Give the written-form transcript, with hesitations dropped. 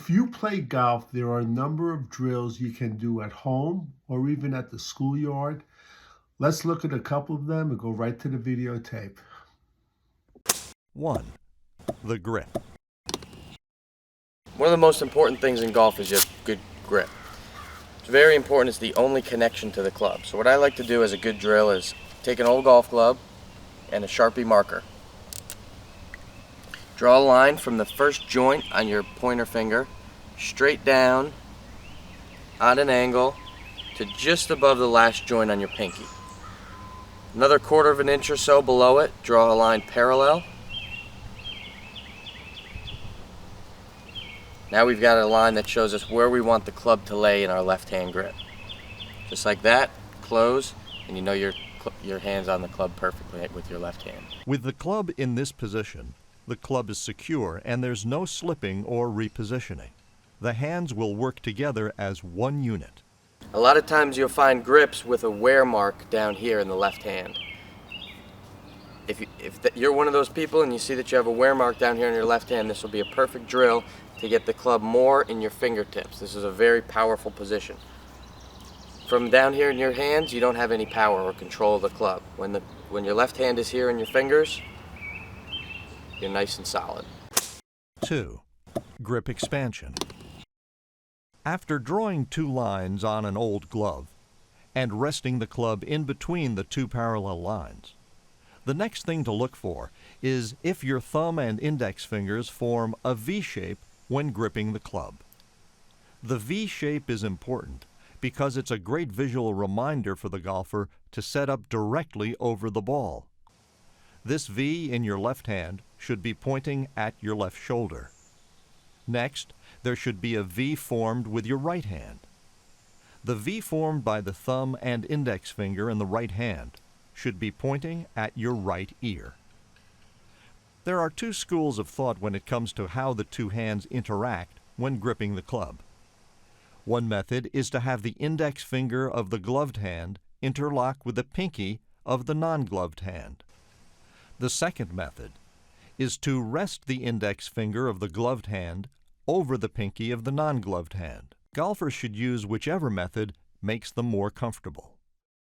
If you play golf, there are a number of drills you can do at home or even at the schoolyard. Let's look at a couple of them and go right to the videotape. 1. The grip. One of the most important things in golf is just good grip. It's very important. It's the only connection to the club. So what I like to do as a good drill is take an old golf club and a Sharpie marker. Draw a line from the first joint on your pointer finger straight down at an angle to just above the last joint on your pinky. Another 1/4 of an inch or so below it, draw a line parallel. Now we've got a line that shows us where we want the club to lay in our left hand grip. Just like that, close, and you know your hand's on the club perfectly with your left hand. With the club in this position, the club is secure and there's no slipping or repositioning. The hands will work together as one unit. A lot of times you'll find grips with a wear mark down here in the left hand. If you're one of those people and you see that you have a wear mark down here in your left hand, this will be a perfect drill to get the club more in your fingertips. This is a very powerful position. From down here in your hands, you don't have any power or control of the club. When your left hand is here in your fingers, you're nice and solid. 2. Grip expansion. After drawing 2 lines on an old glove and resting the club in between the 2 parallel lines, the next thing to look for is if your thumb and index fingers form a V shape when gripping the club. The V shape is important because it's a great visual reminder for the golfer to set up directly over the ball. This V in your left hand should be pointing at your left shoulder. Next, there should be a V formed with your right hand. The V formed by the thumb and index finger in the right hand should be pointing at your right ear. There are 2 schools of thought when it comes to how the 2 hands interact when gripping the club. One method is to have the index finger of the gloved hand interlock with the pinky of the non-gloved hand. The second method is to rest the index finger of the gloved hand over the pinky of the non-gloved hand. Golfers should use whichever method makes them more comfortable.